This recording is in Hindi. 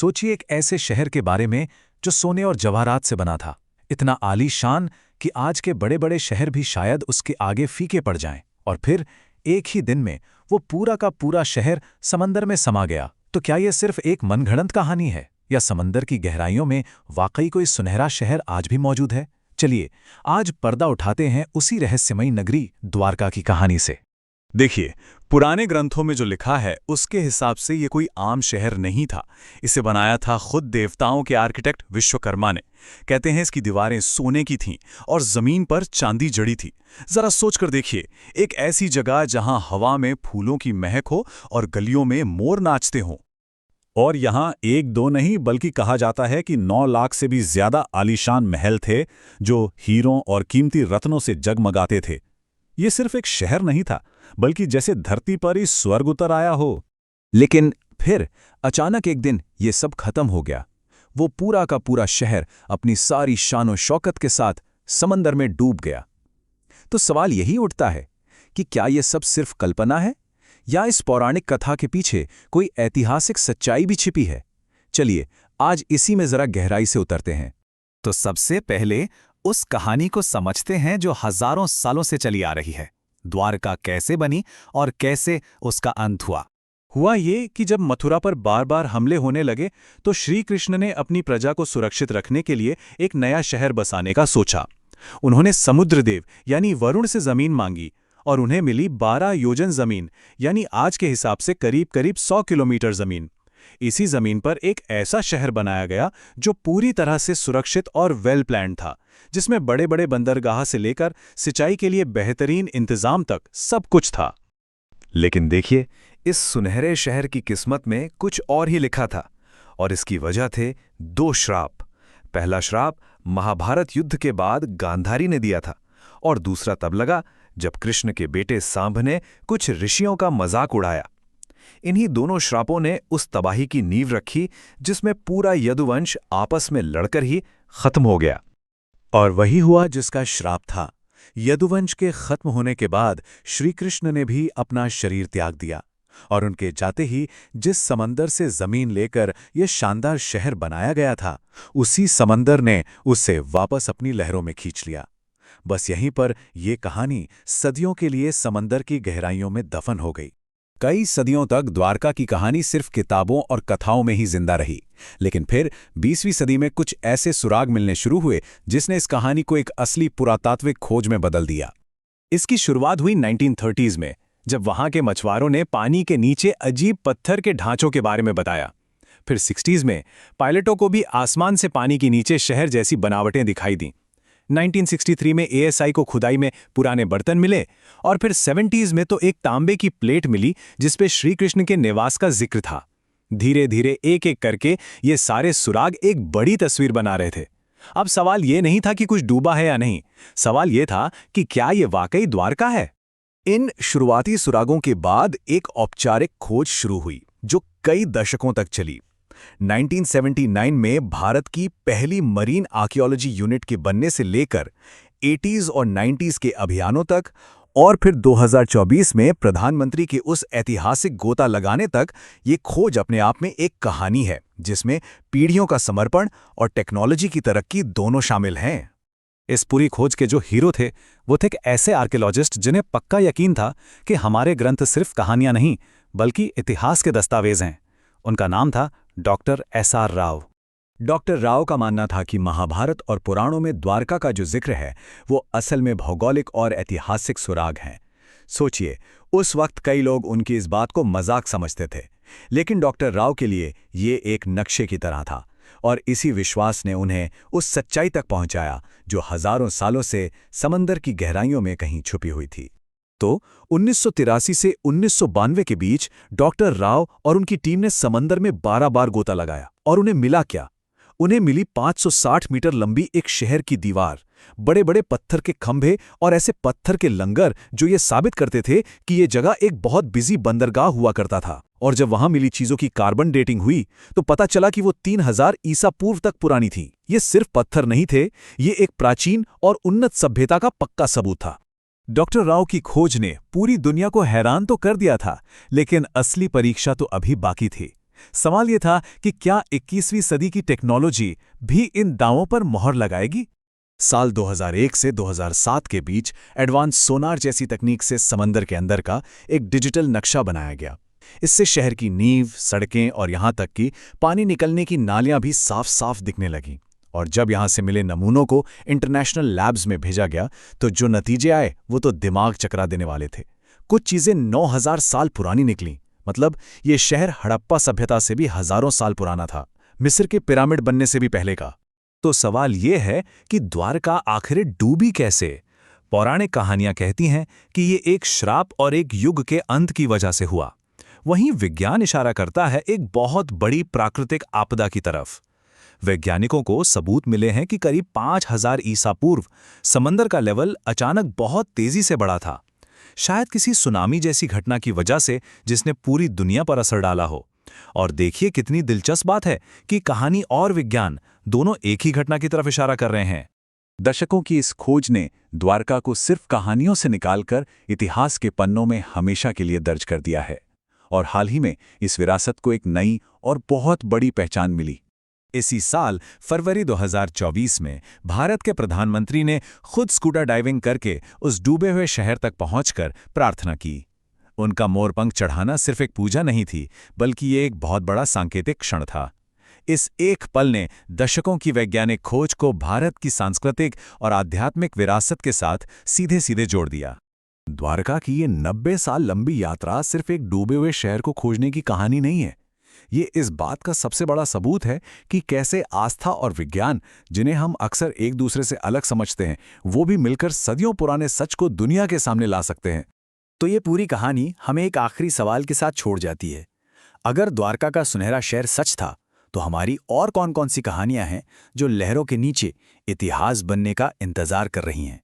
सोचिए एक ऐसे शहर के बारे में जो सोने और जवाहरात से बना था, इतना आलीशान कि आज के बड़े बड़े शहर भी शायद उसके आगे फीके पड़ जाएं। और फिर एक ही दिन में वो पूरा का पूरा शहर समंदर में समा गया। तो क्या ये सिर्फ एक मनगढ़ंत कहानी है, या समंदर की गहराइयों में वाकई कोई सुनहरा शहर आज भी मौजूद है? चलिए आज पर्दा उठाते हैं उसी रहस्यमयी नगरी द्वारका की कहानी से। देखिए, पुराने ग्रंथों में जो लिखा है उसके हिसाब से ये कोई आम शहर नहीं था। इसे बनाया था खुद देवताओं के आर्किटेक्ट विश्वकर्मा ने। कहते हैं इसकी दीवारें सोने की थीं और जमीन पर चांदी जड़ी थी। जरा सोचकर देखिए, एक ऐसी जगह जहां हवा में फूलों की महक हो और गलियों में मोर नाचते हों। और यहाँ एक दो नहीं बल्कि कहा जाता है कि 9 लाख से भी ज्यादा आलीशान महल थे जो हीरों और कीमती रत्नों से जगमगाते थे। ये सिर्फ एक शहर नहीं था, बल्कि जैसे धरती पर ही स्वर्ग उतर आया हो। लेकिन फिर अचानक एक दिन ये सब खत्म हो गया। वो पूरा का पूरा शहर अपनी सारी शानो शौकत के साथ समंदर में डूब गया। तो सवाल यही उठता है कि क्या ये सब सिर्फ कल्पना है, या इस पौराणिक कथा के पीछे कोई ऐतिहासिक सच्चाई भी छिपी है? चलिए आज इसी में जरा गहराई से उतरते हैं। तो सबसे पहले उस कहानी को समझते हैं जो हजारों सालों से चली आ रही है। द्वारका कैसे बनी और कैसे उसका अंत हुआ। हुआ ये कि जब मथुरा पर बार बार हमले होने लगे तो श्री कृष्ण ने अपनी प्रजा को सुरक्षित रखने के लिए एक नया शहर बसाने का सोचा। उन्होंने समुद्रदेव यानी वरुण से जमीन मांगी और उन्हें मिली 12 योजन जमीन, यानी आज के हिसाब से करीब करीब 100 किलोमीटर जमीन। इसी जमीन पर एक ऐसा शहर बनाया गया जो पूरी तरह से सुरक्षित और वेल प्लान्ड था, जिसमें बड़े बड़े बंदरगाह से लेकर सिंचाई के लिए बेहतरीन इंतजाम तक सब कुछ था। लेकिन देखिए, इस सुनहरे शहर की किस्मत में कुछ और ही लिखा था, और इसकी वजह थे 2 श्राप। पहला श्राप महाभारत युद्ध के बाद गांधारी ने दिया था, और दूसरा तब लगा जब कृष्ण के बेटे सांब ने कुछ ऋषियों का मजाक उड़ाया। इन्हीं दोनों श्रापों ने उस तबाही की नींव रखी जिसमें पूरा यदुवंश आपस में लड़कर ही खत्म हो गया। और वही हुआ जिसका श्राप था। यदुवंश के खत्म होने के बाद श्री कृष्ण ने भी अपना शरीर त्याग दिया, और उनके जाते ही जिस समंदर से जमीन लेकर यह शानदार शहर बनाया गया था, उसी समंदर ने उसे वापस अपनी लहरों में खींच लिया। बस यहीं पर यह कहानी सदियों के लिए समंदर की गहराइयों में दफन हो गई। कई सदियों तक द्वारका की कहानी सिर्फ किताबों और कथाओं में ही जिंदा रही। लेकिन फिर 20वीं सदी में कुछ ऐसे सुराग मिलने शुरू हुए जिसने इस कहानी को एक असली पुरातात्विक खोज में बदल दिया। इसकी शुरुआत हुई 1930s में, जब वहां के मछुआरों ने पानी के नीचे अजीब पत्थर के ढांचों के बारे में बताया। फिर 60s में पायलटों को भी आसमान से पानी के नीचे शहर जैसी बनावटें दिखाई दी। 1963 में ASI को खुदाई में पुराने बर्तन मिले, और फिर 70s में तो एक तांबे की प्लेट मिली जिसपे श्री कृष्ण के निवास का जिक्र था। धीरे धीरे एक एक करके ये सारे सुराग एक बड़ी तस्वीर बना रहे थे। अब सवाल ये नहीं था कि कुछ डूबा है या नहीं, सवाल ये था कि क्या ये वाकई द्वारका है। इन शुरुआती सुरागों के बाद एक औपचारिक खोज शुरू हुई जो कई दशकों तक चली। 1979 में भारत की पहली मरीन आर्कियोलॉजी यूनिट के बनने से लेकर 80s और 90s के अभियानों तक, और फिर 2024 में प्रधानमंत्री के उस ऐतिहासिक गोता लगाने तक, ये खोज अपने आप में एक कहानी है जिसमें पीढ़ियों का समर्पण और टेक्नोलॉजी की तरक्की दोनों शामिल हैं। इस पूरी खोज के जो हीरो थे वो थे एक ऐसे आर्कियोलॉजिस्ट जिन्हें पक्का यकीन था कि हमारे ग्रंथ सिर्फ कहानियां नहीं बल्कि इतिहास के दस्तावेज हैं। उनका नाम था doctor SR Rao. Doctor Rao का मानना था कि महाभारत और पुराणों में द्वारका का जो जिक्र है वो असल में भौगोलिक और ऐतिहासिक सुराग हैं। सोचिए, उस वक्त कई लोग उनकी इस बात को मजाक समझते थे, लेकिन डॉक्टर राव के लिए ये एक नक्शे की तरह था, और इसी विश्वास ने उन्हें उस सच्चाई तक पहुंचाया जो हजारों सालों से समंदर की गहराइयों में कहीं छुपी हुई थी। तो 1983 से 1992 के बीच डॉक्टर राव और उनकी टीम ने समंदर में 12 बार गोता लगाया, और उन्हें मिला क्या? उन्हें मिली 560 मीटर लंबी एक शहर की दीवार, बड़े बड़े पत्थर के खंभे और ऐसे पत्थर के लंगर जो ये साबित करते थे कि ये जगह एक बहुत बिजी बंदरगाह हुआ करता था। और जब वहां मिली चीजों की कार्बन डेटिंग हुई तो पता चला कि वो 3000 ईसा पूर्व तक पुरानी थी। ये सिर्फ पत्थर नहीं थे, ये एक प्राचीन और उन्नत सभ्यता का पक्का सबूत था। डॉक्टर राव की खोज ने पूरी दुनिया को हैरान तो कर दिया था, लेकिन असली परीक्षा तो अभी बाकी थी। सवाल ये था कि क्या 21वीं सदी की टेक्नोलॉजी भी इन दावों पर मोहर लगाएगी? साल 2001 से 2007 के बीच एडवांस सोनार जैसी तकनीक से समंदर के अंदर का एक डिजिटल नक्शा बनाया गया। इससे शहर की नींव, सड़कें और यहाँ तक कि पानी निकलने की नालियां भी साफ साफ दिखने लगीं। और जब यहाँ से मिले नमूनों को इंटरनेशनल लैब्स में भेजा गया तो जो नतीजे आए वो तो दिमाग चकरा देने वाले थे। कुछ चीज़ें 9000 साल पुरानी निकलीं। मतलब ये शहर हड़प्पा सभ्यता से भी हजारों साल पुराना था, मिस्र के पिरामिड बनने से भी पहले का। तो सवाल ये है कि द्वारका आखिर डूबी कैसे? पौराणिक कहानियां कहती हैं कि ये एक श्राप और एक युग के अंत की वजह से हुआ। वहीं विज्ञान इशारा करता है एक बहुत बड़ी प्राकृतिक आपदा की तरफ। वैज्ञानिकों को सबूत मिले हैं कि करीब 5000 ईसा पूर्व समंदर का लेवल अचानक बहुत तेजी से बढ़ा था, शायद किसी सुनामी जैसी घटना की वजह से जिसने पूरी दुनिया पर असर डाला हो। और देखिए कितनी दिलचस्प बात है कि कहानी और विज्ञान दोनों एक ही घटना की तरफ इशारा कर रहे हैं। दशकों की इस खोज ने द्वारका को सिर्फ कहानियों से निकालकर इतिहास के पन्नों में हमेशा के लिए दर्ज कर दिया है। और हाल ही में इस विरासत को एक नई और बहुत बड़ी पहचान मिली। इसी साल फरवरी 2024 में भारत के प्रधानमंत्री ने खुद स्कूटर डाइविंग करके उस डूबे हुए शहर तक पहुंचकर प्रार्थना की। उनका मोरपंख चढ़ाना सिर्फ एक पूजा नहीं थी, बल्कि ये एक बहुत बड़ा सांकेतिक क्षण था। इस एक पल ने दशकों की वैज्ञानिक खोज को भारत की सांस्कृतिक और आध्यात्मिक विरासत के साथ सीधे सीधे जोड़ दिया। द्वारका की ये 90 साल लंबी यात्रा सिर्फ एक डूबे हुए शहर को खोजने की कहानी नहीं है। ये इस बात का सबसे बड़ा सबूत है कि कैसे आस्था और विज्ञान, जिन्हें हम अक्सर एक दूसरे से अलग समझते हैं, वो भी मिलकर सदियों पुराने सच को दुनिया के सामने ला सकते हैं। तो ये पूरी कहानी हमें एक आखिरी सवाल के साथ छोड़ जाती है। अगर द्वारका का सुनहरा शहर सच था, तो हमारी और कौन-कौन सी कहानियां हैं जो लहरों के नीचे इतिहास बनने का इंतजार कर रही हैं?